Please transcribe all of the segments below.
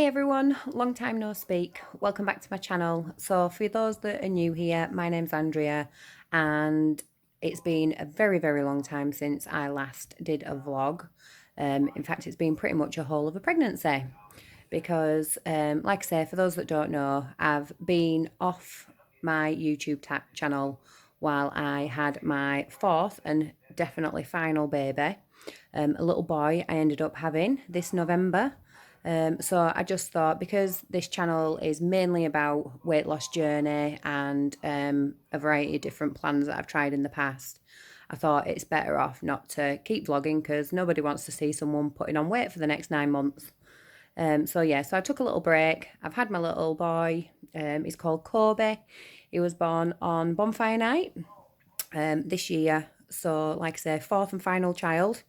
everyone, long time no speak. Welcome back to my channel. So for those that are new here, my name's Andrea and it's been a very long time since I last did a vlog. In fact, it's been pretty much a whole of a pregnancy because like I say, for those that don't know, I've been off my YouTube channel while I had my fourth and definitely final baby, a little boy I ended up having this November. So I just thought, because this channel is mainly about weight loss journey and a variety of different plans that I've tried in the past, I thought it's better off not to keep vlogging because nobody wants to see someone putting on weight for the next 9 months. So I took a little break. I've had my little boy. He's called Kobe. He was born on Bonfire Night this year. So like I say, fourth and final child.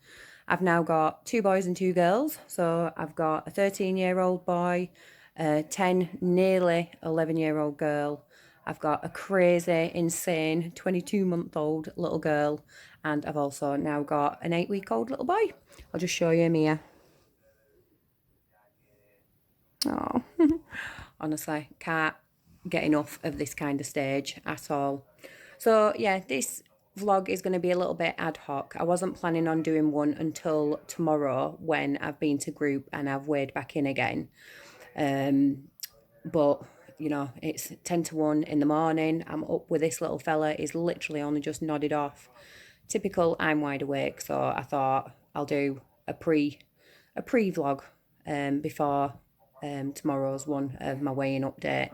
I've now got 2 boys and 2 girls. So I've got a 13-year-old boy, a 10, nearly 11-year-old girl. I've got a crazy, insane 22-month-old little girl. And I've also now got an 8-week-old little boy. I'll just show you Mia. Oh, honestly, can't get enough of this kind of stage at all. So yeah, this vlog is going to be a little bit ad hoc. I wasn't planning on doing one until tomorrow when I've been to group and I've weighed back in again. But you know, it's 10 to 1 in the morning. I'm up with this little fella. He's literally only just nodded off. Typical, I'm wide awake, so I thought I'll do a pre-vlog before tomorrow's one of my weighing update,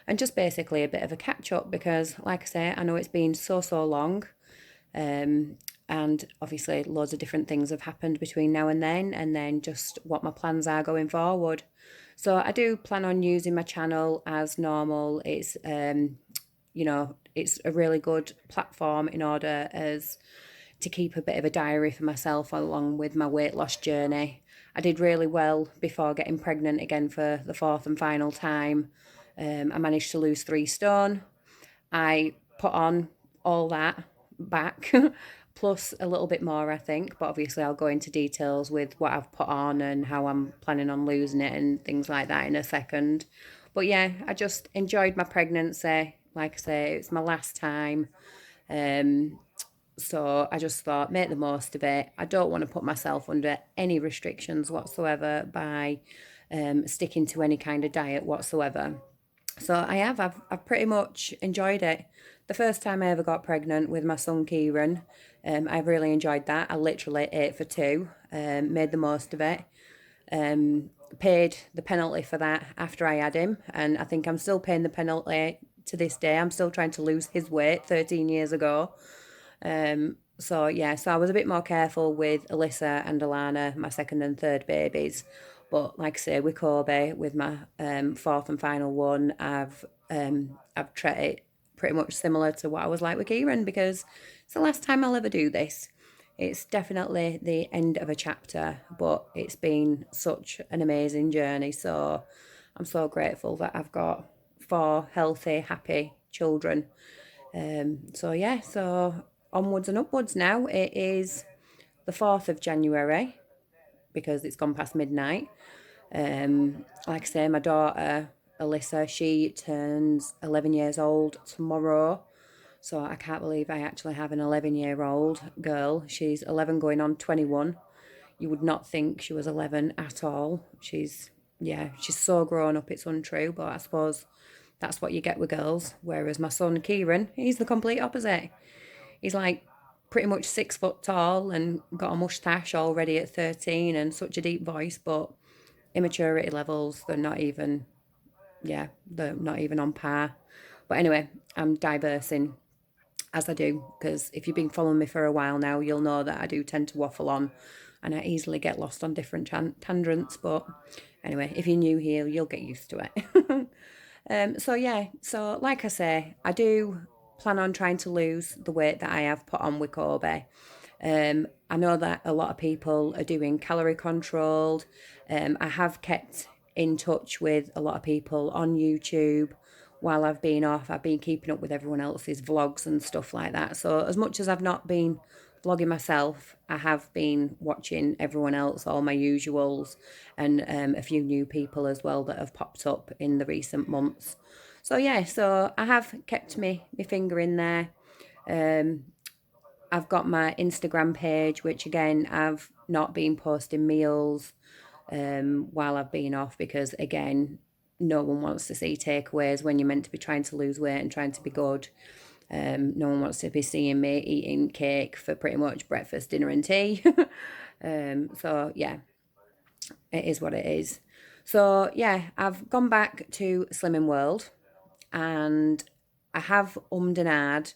and just basically a bit of a catch up because, like I say, I know it's been so long, and obviously loads of different things have happened between now and then just what my plans are going forward. So I do plan on using my channel as normal. It's you know, it's a really good platform in order as to keep a bit of a diary for myself along with my weight loss journey. I did really well before getting pregnant again for the fourth and final time. I managed to lose 3 stone. I put on all that back, plus a little bit more, I think. But obviously, I'll go into details with what I've put on and how I'm planning on losing it and things like that in a second. But yeah, I just enjoyed my pregnancy. Like I say, it's my last time. So I just thought, make the most of it. I don't want to put myself under any restrictions whatsoever by sticking to any kind of diet whatsoever. So I've pretty much enjoyed it. The first time I ever got pregnant with my son Kieran, I really enjoyed that. I literally ate for 2, made the most of it. Paid the penalty for that after I had him, and I think I'm still paying the penalty to this day. I'm still trying to lose his weight 13 years ago. So I was a bit more careful with Alyssa and Alana, my second and third babies. But like I say, with Kobe, with my fourth and final one, I've tried it pretty much similar to what I was like with Kieran because it's the last time I'll ever do this. It's definitely the end of a chapter, but it's been such an amazing journey. So I'm so grateful that I've got 4 healthy, happy children. So onwards and upwards now. It is the 4th of January because it's gone past midnight. Like I say, my daughter, Alyssa, she turns 11 years old tomorrow. So I can't believe I actually have an 11-year-old girl. She's 11 going on 21. You would not think she was 11 at all. She's so grown up, it's untrue, but I suppose that's what you get with girls. Whereas my son Kieran, he's the complete opposite. He's like pretty much 6 foot tall and got a mustache already at 13 and such a deep voice, but immaturity levels, they're not even on par. But anyway, I'm diversing as I do, because if you've been following me for a while now, you'll know that I do tend to waffle on and I easily get lost on different tangents. But anyway, if you're new here, you'll get used to it. So like I say, I do plan on trying to lose the weight that I have put on with Kobe. I know that a lot of people are doing calorie controlled. I have kept in touch with a lot of people on YouTube. While I've been off, I've been keeping up with everyone else's vlogs and stuff like that. So as much as I've not been vlogging myself, I have been watching everyone else, all my usuals, and a few new people as well that have popped up in the recent months. So yeah, so I have kept my finger in there. Um, I've got my Instagram page, which again, I've not been posting meals while I've been off because, again, no one wants to see takeaways when you're meant to be trying to lose weight and trying to be good. No one wants to be seeing me eating cake for pretty much breakfast, dinner, and tea. So, yeah, it is what it is. So, yeah, I've gone back to Slimming World and I have ummed and ahed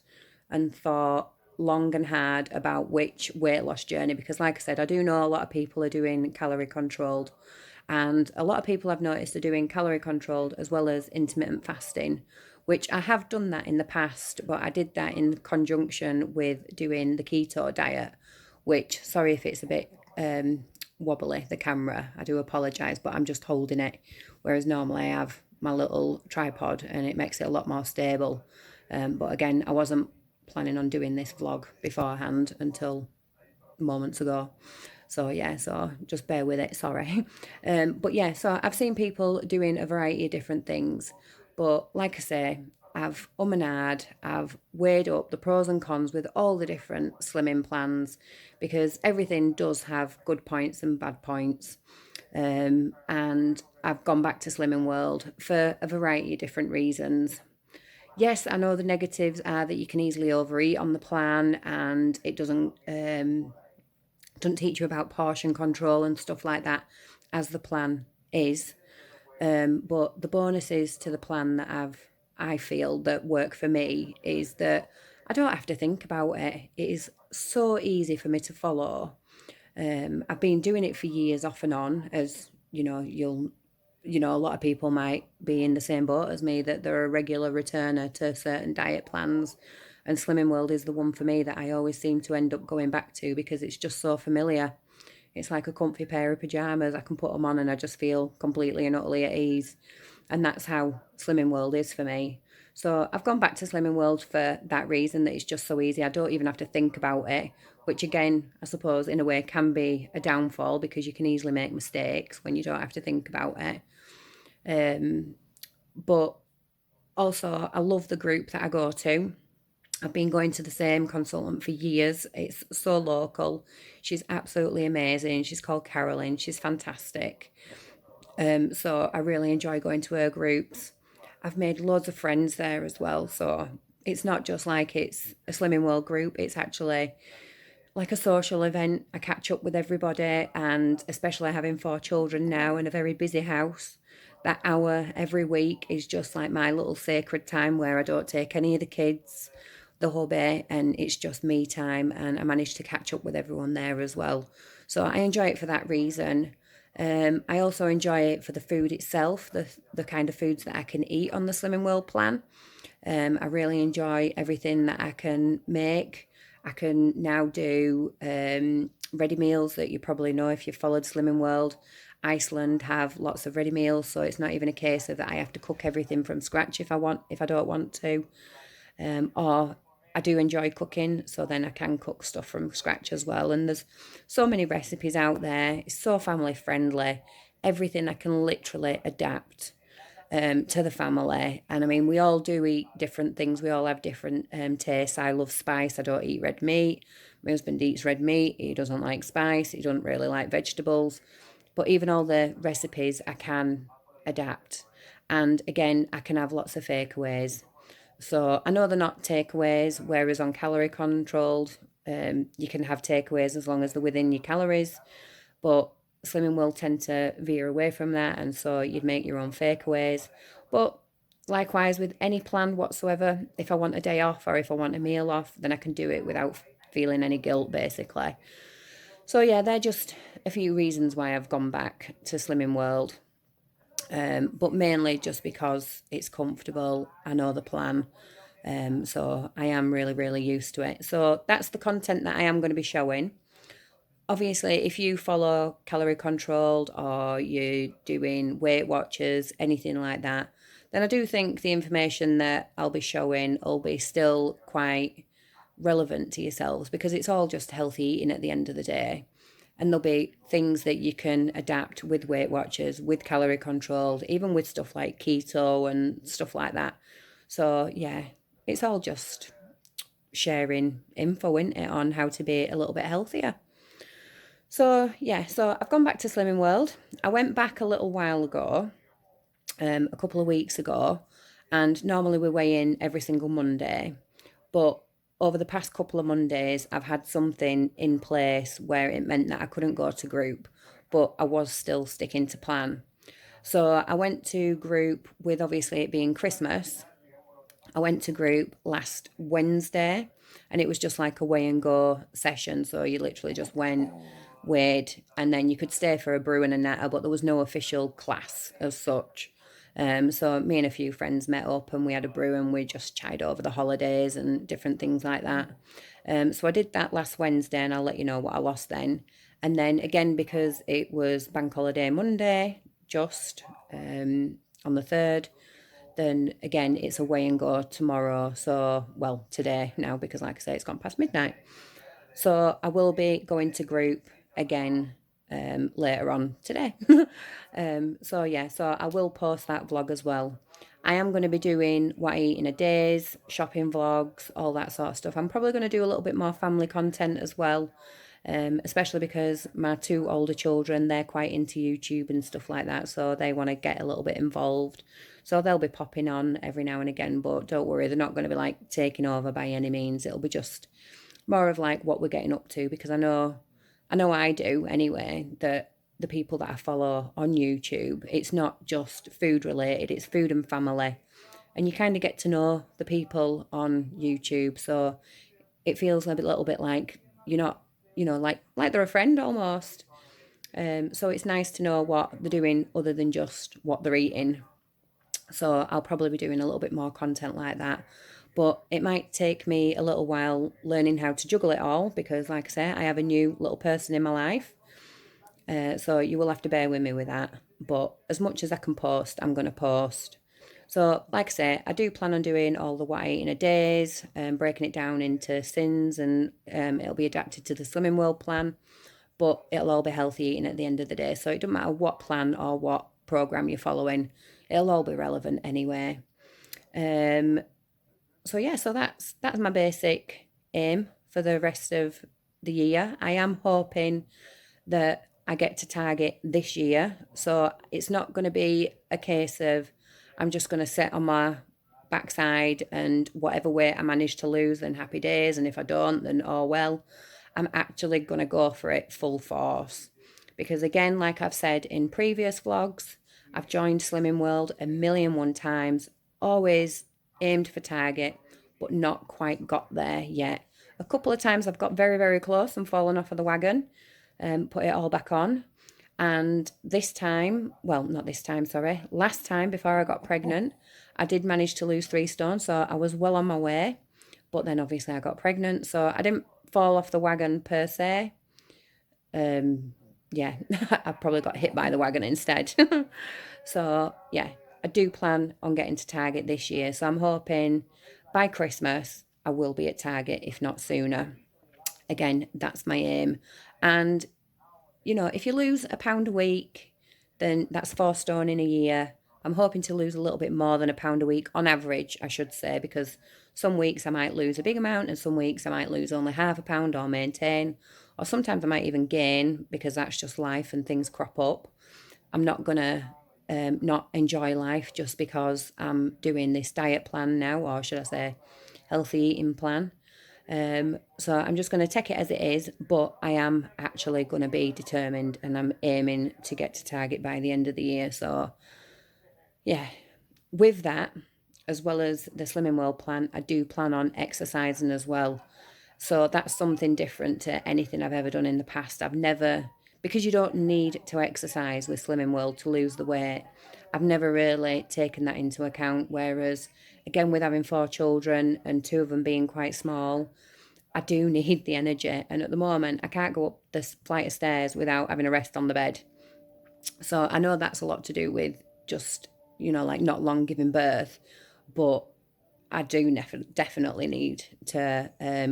and thought long and hard about which weight loss journey because, like I said, I do know a lot of people are doing calorie controlled, and a lot of people I've noticed are doing calorie controlled as well as intermittent fasting, which I have done that in the past, but I did that in conjunction with doing the keto diet, which, sorry if it's a bit wobbly, the camera, I do apologise, but I'm just holding it, whereas normally I have my little tripod and it makes it a lot more stable. But again, I wasn't planning on doing this vlog beforehand until moments ago. So yeah, so just bear with it, sorry. But yeah, so I've seen people doing a variety of different things. But like I say, I've and ahed, I've weighed up the pros and cons with all the different slimming plans because everything does have good points and bad points. And I've gone back to Slimming World for a variety of different reasons. Yes, I know the negatives are that you can easily overeat on the plan and it doesn't teach you about portion control and stuff like that as the plan is. But the bonuses to the plan that I feel that work for me is that I don't have to think about it. It is so easy for me to follow. I've been doing it for years off and on, as a lot of people might be in the same boat as me, that they're a regular returner to certain diet plans. And Slimming World is the one for me that I always seem to end up going back to because it's just so familiar. It's like a comfy pair of pajamas. I can put them on and I just feel completely and utterly at ease. And that's how Slimming World is for me. So I've gone back to Slimming World for that reason, that it's just so easy. I don't even have to think about it, which again, I suppose in a way can be a downfall because you can easily make mistakes when you don't have to think about it. But also, I love the group that I go to. I've been going to the same consultant for years. It's so local. She's absolutely amazing. She's called Carolyn. She's fantastic. So I really enjoy going to her groups. I've made loads of friends there as well. So it's not just like it's a Slimming World group, it's actually like a social event. I catch up with everybody, and especially having 4 children now and a very busy house, that hour every week is just like my little sacred time where I don't take any of the kids, the hubby, and it's just me time. And I manage to catch up with everyone there as well. So I enjoy it for that reason. I also enjoy it for the food itself, the kind of foods that I can eat on the Slimming World plan. I really enjoy everything that I can make. I can now do ready meals that you probably know if you've followed Slimming World. Iceland have lots of ready meals, so it's not even a case of that I have to cook everything from scratch if I don't want to. Or I do enjoy cooking, so then I can cook stuff from scratch as well. And there's so many recipes out there. It's so family friendly. Everything I can literally adapt to the family. And I mean, we all do eat different things. We all have different tastes. I love spice. I don't eat red meat. My husband eats red meat. He doesn't like spice. He doesn't really like vegetables. But even all the recipes I can adapt. And again, I can have lots of takeaways. So I know they're not takeaways, whereas on calorie controlled, you can have takeaways as long as they're within your calories. But Slimming will tend to veer away from that, and so you'd make your own fakeaways. But likewise, with any plan whatsoever, if I want a day off or if I want a meal off, then I can do it without feeling any guilt, basically. So yeah, they're just a few reasons why I've gone back to Slimming World. But mainly just because it's comfortable. I know the plan. So I am really, really used to it. So that's the content that I am going to be showing. Obviously, if you follow calorie controlled or you're doing Weight Watchers, anything like that, then I do think the information that I'll be showing will be still quite relevant to yourselves, because it's all just healthy eating at the end of the day. And there'll be things that you can adapt with Weight Watchers, with calorie controlled, even with stuff like keto and stuff like that. So yeah, it's all just sharing info, isn't it, on how to be a little bit healthier. So yeah, so I've gone back to Slimming World. I went back a little while ago, a couple of weeks ago, and normally we weigh in every single Monday. But over the past couple of Mondays, I've had something in place where it meant that I couldn't go to group, but I was still sticking to plan. So I went to group with, obviously it being Christmas. I went to group last Wednesday, and it was just like a weigh and go session. So you literally just went, weighed, and then you could stay for a brew and a natter, but there was no official class as such. So me and a few friends met up and we had a brew and we just chatted over the holidays and different things like that. So I did that last Wednesday, and I'll let you know what I lost then. And then again, because it was Bank Holiday Monday, just on the 3rd, then again, it's a weigh and go tomorrow. So, well, today now, because like I say, it's gone past midnight. So I will be going to group again later on today. So yeah, so I will post that vlog as well. I am going to be doing what I eat in a days, shopping vlogs, all that sort of stuff. I'm probably going to do a little bit more family content as well, especially because my two older children, they're quite into YouTube and stuff like that, so they want to get a little bit involved. So they'll be popping on every now and again, but don't worry, they're not going to be like taking over by any means. It'll be just more of like what we're getting up to, because I do anyway, that the people that I follow on YouTube, it's not just food related, it's food and family. And you kind of get to know the people on YouTube. So it feels a little bit like you're not, like they're a friend almost. So it's nice to know what they're doing other than just what they're eating. So I'll probably be doing a little bit more content like that. But it might take me a little while learning how to juggle it all, because, like I say, I have a new little person in my life. So you will have to bear with me with that. But as much as I can post, I'm going to post. So, like I say, I do plan on doing all the what I eat in a days, breaking it down into sins, and it'll be adapted to the Slimming World plan. But it'll all be healthy eating at the end of the day. So it doesn't matter what plan or what program you're following, it'll all be relevant anyway. Um, so yeah, so that's my basic aim for the rest of the year. I am hoping that I get to target this year. So it's not going to be a case of I'm just going to sit on my backside and whatever weight I manage to lose, then happy days. And if I don't, then oh well. I'm actually going to go for it full force. Because again, like I've said in previous vlogs, I've joined Slimming World a million one times, always aimed for target, but not quite got there yet. A couple of times I've got very, very close and fallen off of the wagon and put it all back on. And this time, well, not this time, sorry, last time before I got pregnant, I did manage to lose 3 stone. So I was well on my way. But then obviously I got pregnant. So I didn't fall off the wagon per se. Yeah, I probably got hit by the wagon instead. So yeah, I do plan on getting to target this year. So I'm hoping by Christmas I will be at target, if not sooner. Again, that's my aim. And if you lose a pound a week, then that's 4 stone in a year. I'm hoping to lose a little bit more than a pound a week on average, I should say, because some weeks I might lose a big amount and some weeks I might lose only half a pound or maintain. Or sometimes I might even gain, because that's just life and things crop up. I'm not going to not enjoy life just because I'm doing this diet plan now, or should I say healthy eating plan. So I'm just going to take it as it is, but I am actually going to be determined, and I'm aiming to get to target by the end of the year. So yeah, with that, as well as the Slimming World plan, I do plan on exercising as well. So that's something different to anything I've ever done in the past. I've never, because you don't need to exercise with Slimming World to lose the weight, I've never really taken that into account. Whereas, again, with having 4 children and 2 of them being quite small, I do need the energy. And at the moment, I can't go up this flight of stairs without having a rest on the bed. So I know that's a lot to do with just, like not long giving birth. But I do definitely need to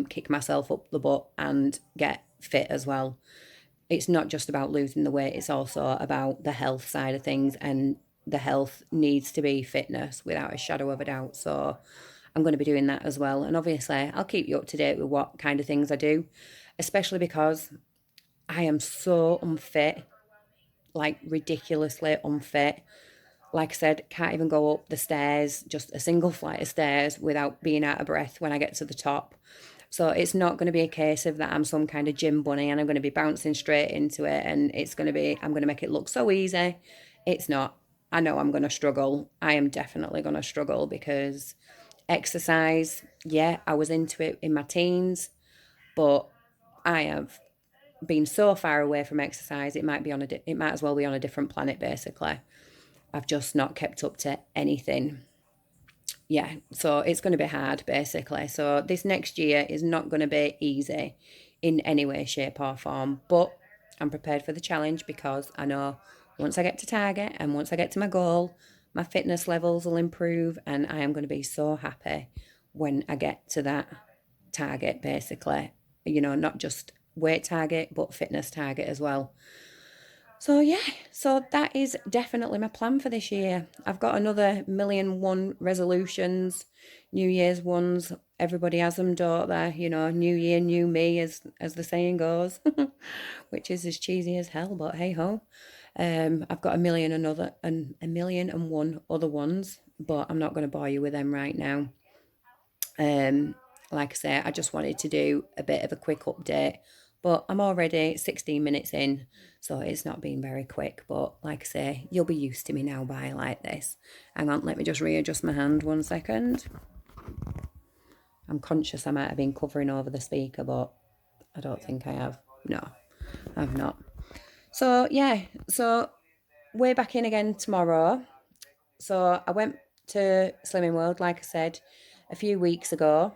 kick myself up the butt and get fit as well. It's not just about losing the weight, it's also about the health side of things, and the health needs to be fitness without a shadow of a doubt. So I'm going to be doing that as well. And obviously, I'll keep you up to date with what kind of things I do, especially because I am so unfit, like ridiculously unfit. Like I said, can't even go up the stairs, just a single flight of stairs, without being out of breath when I get to the top. So it's not going to be a case of that I'm some kind of gym bunny and I'm going to be bouncing straight into it and it's going to be, I'm going to make it look so easy. It's not. I know I'm going to struggle. I am definitely going to struggle because exercise, yeah, I was into it in my teens, but I have been so far away from exercise. It might be it might as well be on a different planet basically. I've just not kept up to anything. Yeah, so it's going to be hard basically. So this next year is not going to be easy in any way, shape, or form. But I'm prepared for the challenge because I know once I get to target and once I get to my goal, my fitness levels will improve, and I am going to be so happy when I get to that target basically. You know, not just weight target, but fitness target as well. So yeah, so that is definitely my plan for this year. I've got another million one resolutions, New Year's ones. Everybody has them, don't they? You know, New Year, new me, as the saying goes, which is as cheesy as hell. But hey ho, I've got a million and one other ones, but I'm not going to bore you with them right now. Um, like I say, I just wanted to do a bit of a quick update, but I'm already 16 minutes in, so it's not been very quick. But like I say, you'll be used to me now by like this. Hang on, let me just readjust my hand 1 second. I'm conscious I might have been covering over the speaker, but I don't think I have. No, I've not. So yeah, so we're back in again tomorrow. So I went to Slimming World, like I said, a few weeks ago,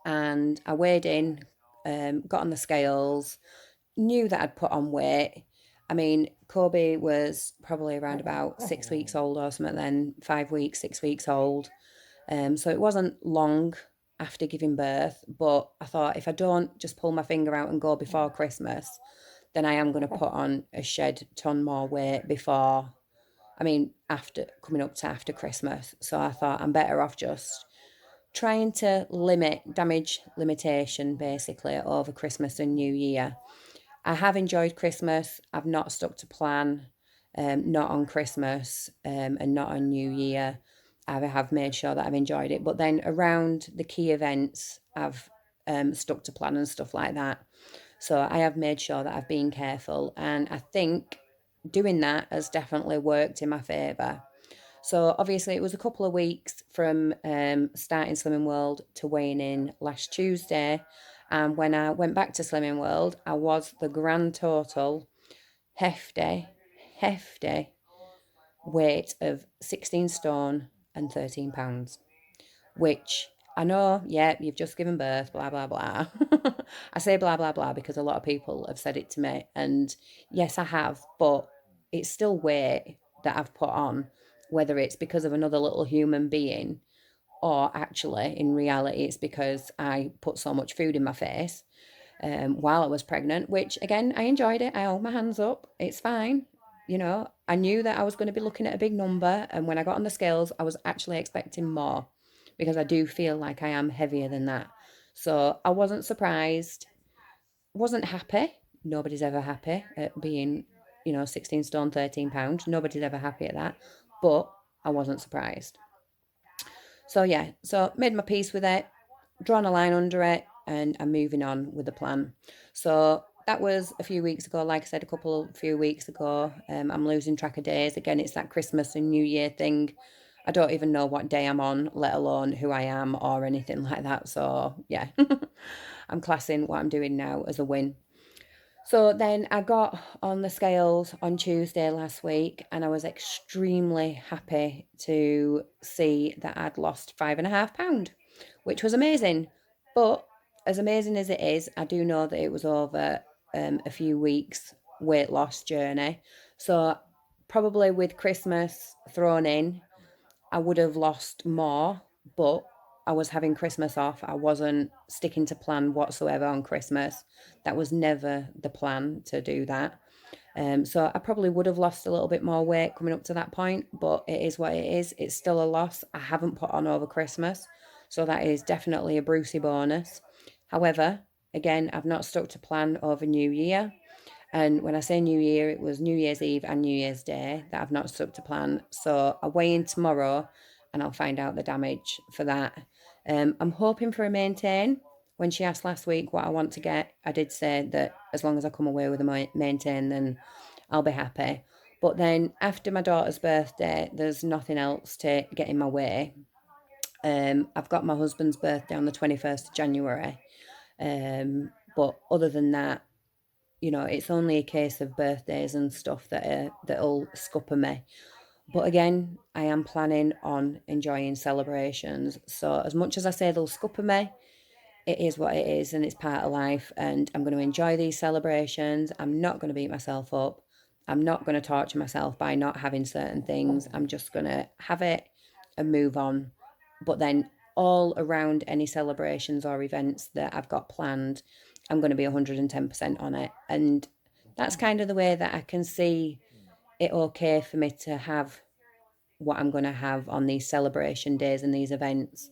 and I weighed in, got on the scales, knew that I'd put on weight. I mean, Kobe was probably around about 6 weeks old or something then, 5 weeks, 6 weeks old. So it wasn't long after giving birth, but I thought if I don't just pull my finger out and go before Christmas, then I am going to put on a shed ton more weight before, I mean, after coming up to after Christmas. So I thought I'm better off just trying to limit damage limitation basically over Christmas and New Year. I have enjoyed Christmas. I've not stuck to plan, not on Christmas and not on New Year. I have made sure that I've enjoyed it. But then around the key events, I've stuck to plan and stuff like that. So I have made sure that I've been careful. And I think doing that has definitely worked in my favour. So obviously it was a couple of weeks from starting Slimming World to weighing in last Tuesday. And when I went back to Slimming World, I was the grand total hefty, hefty weight of 16 stone and 13 pounds, which I know, yeah, you've just given birth, blah, blah, blah. I say blah, blah, blah because a lot of people have said it to me. And yes, I have, but it's still weight that I've put on, whether it's because of another little human being or actually in reality it's because I put so much food in my face while I was pregnant, which again, I enjoyed it. I hold my hands up. It's fine. You know, I knew that I was going to be looking at a big number. And when I got on the scales, I was actually expecting more because I do feel like I am heavier than that. So I wasn't surprised, wasn't happy. Nobody's ever happy at being, 16 stone, 13 pounds. Nobody's ever happy at that. But I wasn't surprised. So yeah, so made my peace with it, drawn a line under it, and I'm moving on with the plan. So that was a few weeks ago. Like I said, few weeks ago. I'm losing track of days. Again, it's that Christmas and New Year thing. I don't even know what day I'm on, let alone who I am or anything like that. So yeah, I'm classing what I'm doing now as a win. So then I got on the scales on Tuesday last week and I was extremely happy to see that I'd lost 5.5 pounds, which was amazing. But as amazing as it is, I do know that it was over a few weeks weight loss journey. So probably with Christmas thrown in, I would have lost more, but I was having Christmas off. I wasn't sticking to plan whatsoever on Christmas. That was never the plan to do that. So I probably would have lost a little bit more weight coming up to that point, but it is what it is. It's still a loss. I haven't put on over Christmas, so that is definitely a Brucey bonus. However, again, I've not stuck to plan over New Year. And when I say New Year, it was New Year's Eve and New Year's Day that I've not stuck to plan. So I weigh in tomorrow and I'll find out the damage for that. I'm hoping for a maintain. When she asked last week what I want to get, I did say that as long as I come away with a maintain, then I'll be happy. But then after my daughter's birthday, there's nothing else to get in my way. I've got my husband's birthday on the 21st of January. But other than that, it's only a case of birthdays and stuff that'll scupper me. But again, I am planning on enjoying celebrations. So as much as I say they'll scupper me, it is what it is and it's part of life. And I'm going to enjoy these celebrations. I'm not going to beat myself up. I'm not going to torture myself by not having certain things. I'm just going to have it and move on. But then all around any celebrations or events that I've got planned, I'm going to be 110% on it. And that's kind of the way that I can see it okay for me to have what I'm going to have on these celebration days and these events.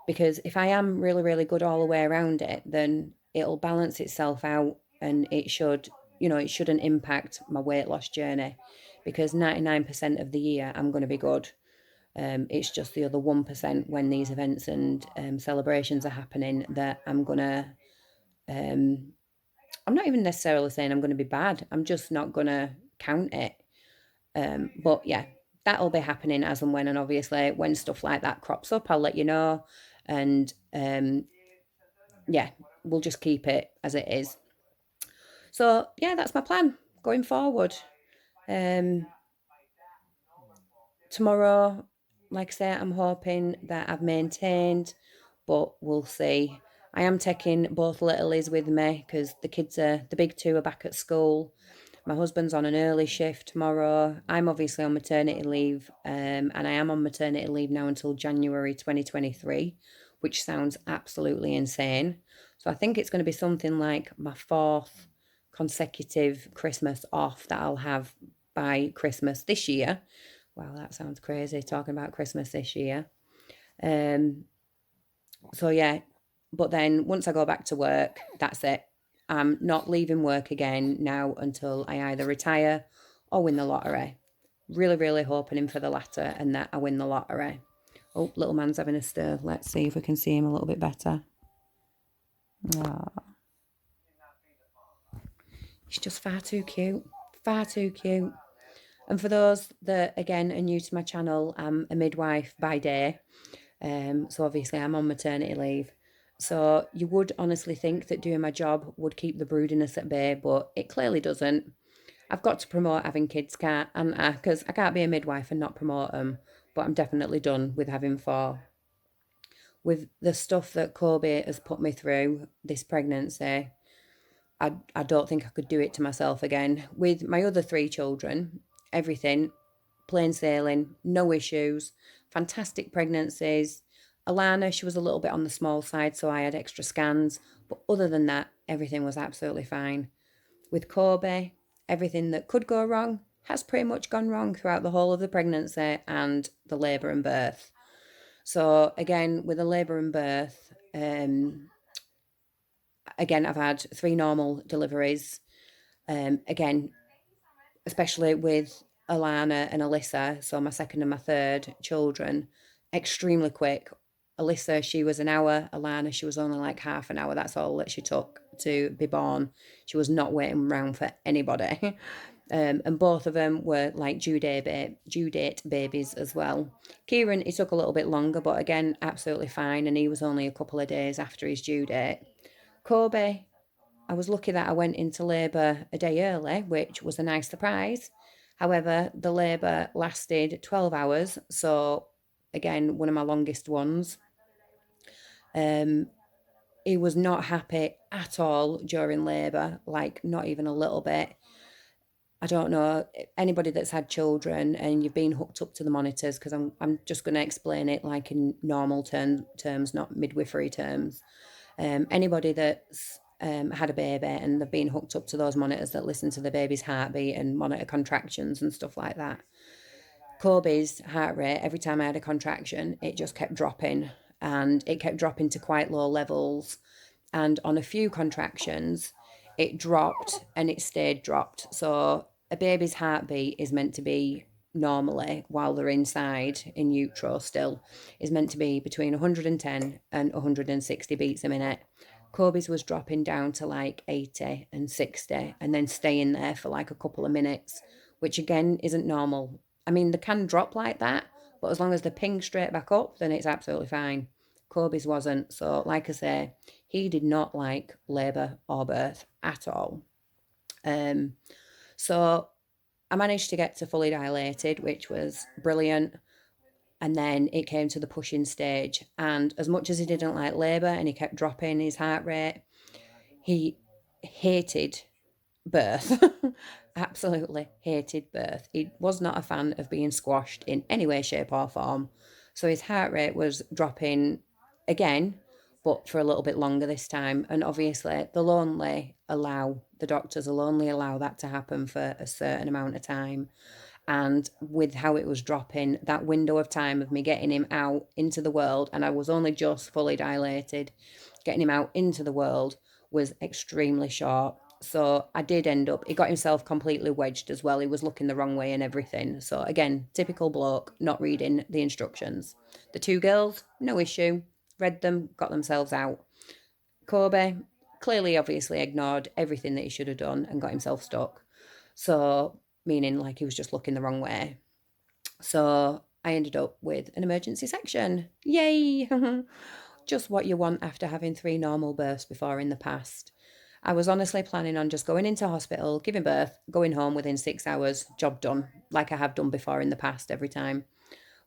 Because if I am really, really good all the way around it, then it'll balance itself out and it shouldn't impact my weight loss journey because 99% of the year I'm going to be good. It's just the other 1% when these events and celebrations are happening that I'm not even necessarily saying I'm going to be bad. I'm just not going to count it. But yeah, that'll be happening as and when. And obviously, when stuff like that crops up, I'll let you know. And yeah, we'll just keep it as it is. So yeah, that's my plan going forward. Um, Tomorrow, like I say, I'm hoping that I've maintained, but we'll see. I am taking both littlies with me because the big two are back at school. My husband's on an early shift tomorrow. I'm obviously on maternity leave, and I am on maternity leave now until January 2023, which sounds absolutely insane. So I think it's going to be something like my fourth consecutive Christmas off that I'll have by Christmas this year. Wow, that sounds crazy talking about Christmas this year. Um, so yeah, but then once I go back to work, that's it. I'm not leaving work again now until I either retire or win the lottery. Really, really hoping for the latter and that I win the lottery. Oh, little man's having a stir. Let's see if we can see him a little bit better. Oh, he's just far too cute. Far too cute. And for those that, again, are new to my channel, I'm a midwife by day. So obviously I'm on maternity leave. So you would honestly think that doing my job would keep the broodiness at bay, but it clearly doesn't. I've got to promote having kids, can't I? Because I can't be a midwife and not promote them. But I'm definitely done with having four. With the stuff that Kobe has put me through this pregnancy, I don't think I could do it to myself again. With my other three children, everything plain sailing, no issues, fantastic pregnancies. Alana, she was a little bit on the small side, so I had extra scans. But other than that, everything was absolutely fine. With Kobe, everything that could go wrong has pretty much gone wrong throughout the whole of the pregnancy and the labour and birth. So again, with the labour and birth, again, I've had three normal deliveries. Again, especially with Alana and Alyssa, so my second and my third children, extremely quick. Alyssa, she was an hour. Alana, she was only like half an hour. That's all that she took to be born. She was not waiting around for anybody. And both of them were like due date babies as well. Kieran, he took a little bit longer, but again, absolutely fine. And he was only a couple of days after his due date. Kobe, I was lucky that I went into labour a day early, which was a nice surprise. However, the labour lasted 12 hours. So, again, one of my longest ones. He was not happy at all during labour, like not even a little bit. I don't know anybody that's had children and you've been hooked up to the monitors, because I'm just going to explain it like in normal terms, not midwifery terms. Anybody that's had a baby and they've been hooked up to those monitors that listen to the baby's heartbeat and monitor contractions and stuff like that. Kobe's heart rate, every time I had a contraction, it just kept dropping, and it kept dropping to quite low levels. And on a few contractions, it dropped and it stayed dropped. So a baby's heartbeat is meant to be normally, while they're inside in utero still, is meant to be between 110 and 160 beats a minute. Kobe's was dropping down to like 80 and 60 and then staying there for like a couple of minutes, which again isn't normal. I mean, they can drop like that, but as long as they ping straight back up, then it's absolutely fine. Kobe's wasn't. So, like I say, he did not like labour or birth at all. Um, so I managed to get to fully dilated, which was brilliant. And then it came to the pushing stage. And as much as he didn't like labour and he kept dropping his heart rate, he hated birth. Absolutely hated birth. He was not a fan of being squashed in any way, shape, or form. So his heart rate was dropping again, but for a little bit longer this time. And obviously, the doctors will only allow that to happen for a certain amount of time. And with how it was dropping, that window of time of me getting him out into the world, and I was only just fully dilated, getting him out into the world was extremely short. So I did end up, he got himself completely wedged as well. He was looking the wrong way and everything. So again, typical bloke, not reading the instructions. The two girls, no issue, read them, got themselves out. Kobe clearly, obviously ignored everything that he should have done and got himself stuck. So, meaning like he was just looking the wrong way. So I ended up with an emergency section. Yay! Just what you want after having 3 normal births before in the past. I was honestly planning on just going into hospital, giving birth, going home within 6 hours, job done, like I have done before in the past every time.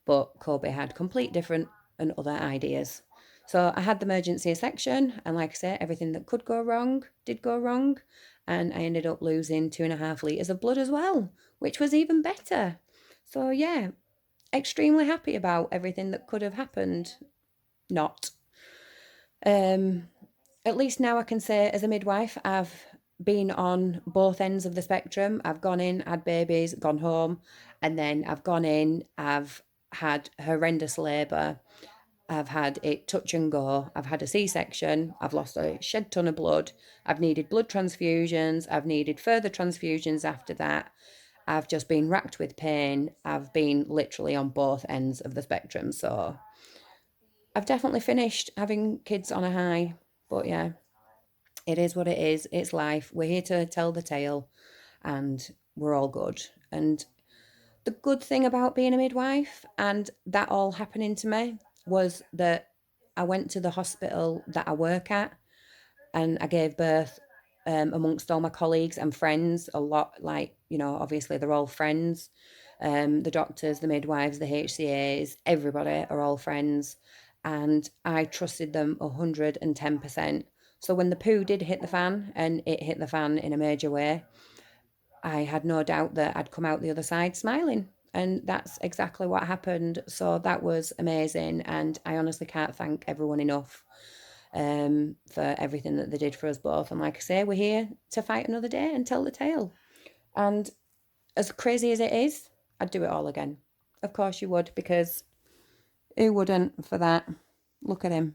But Kobe had complete different and other ideas. So I had the emergency section, and like I say, everything that could go wrong did go wrong. And I ended up losing 2.5 litres of blood as well, which was even better. So yeah, extremely happy about everything that could have happened. Not. Um, at least now I can say, as a midwife, I've been on both ends of the spectrum. I've gone in, had babies, gone home, and then I've gone in, I've had horrendous labour. I've had it touch and go. I've had a C section. I've lost a shed ton of blood. I've needed blood transfusions. I've needed further transfusions after that. I've just been racked with pain. I've been literally on both ends of the spectrum. So I've definitely finished having kids on a high. But yeah, it is what it is. It's life. We're here to tell the tale, and we're all good. And the good thing about being a midwife and that all happening to me was that I went to the hospital that I work at, and I gave birth amongst all my colleagues and friends. A lot, like, obviously they're all friends. The doctors, the midwives, the HCAs, everybody are all friends. And I trusted them 110%. So when the poo did hit the fan, and it hit the fan in a major way, I had no doubt that I'd come out the other side smiling. And that's exactly what happened. So that was amazing. And I honestly can't thank everyone enough for everything that they did for us both. And like I say, we're here to fight another day and tell the tale. And as crazy as it is, I'd do it all again. Of course you would, because who wouldn't for that? Look at him.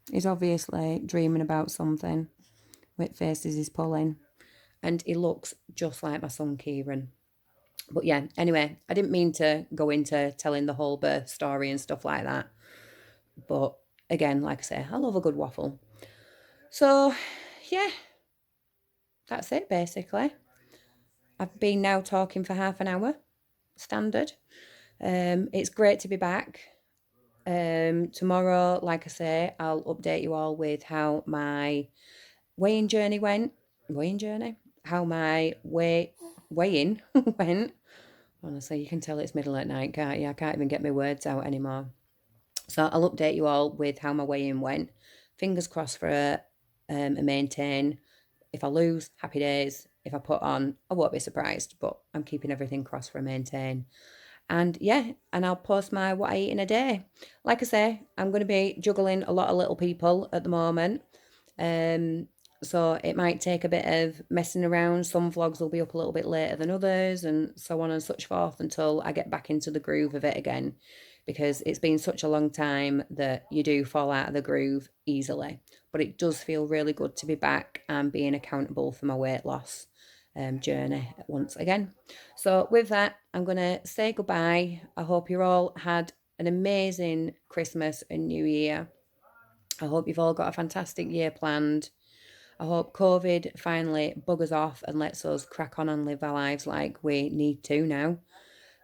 He's obviously dreaming about something. What faces he's pulling. And he looks just like my son Kieran. But yeah, anyway, I didn't mean to go into telling the whole birth story and stuff like that. But again, like I say, I love a good waffle. So yeah, that's it basically. I've been now talking for half an hour, standard. It's great to be back. Tomorrow, like I say, I'll update you all with how my weighing journey went. Weighing journey? How my weighing went. Honestly, you can tell it's middle at night, can't you? I can't even get my words out anymore. So I'll update you all with how my weigh-in went. Fingers crossed for a maintain. If I lose, happy days. If I put on, I won't be surprised, but I'm keeping everything crossed for maintain. And yeah, and I'll post my what I eat in a day. Like I say, I'm going to be juggling a lot of little people at the moment. Um, so it might take a bit of messing around. Some vlogs will be up a little bit later than others, and so on and such forth until I get back into the groove of it again. Because it's been such a long time that you do fall out of the groove easily. But it does feel really good to be back and being accountable for my weight loss journey once again. So, with that, I'm going to say goodbye. I hope you all had an amazing Christmas and New Year. I hope you've all got a fantastic year planned. I hope COVID finally buggers off and lets us crack on and live our lives like we need to now.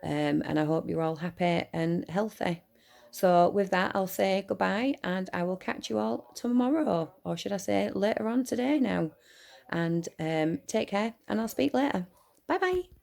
And I hope you're all happy and healthy. So, with that, I'll say goodbye and I will catch you all tomorrow, or should I say later on today now. And take care, and I'll speak later. Bye bye.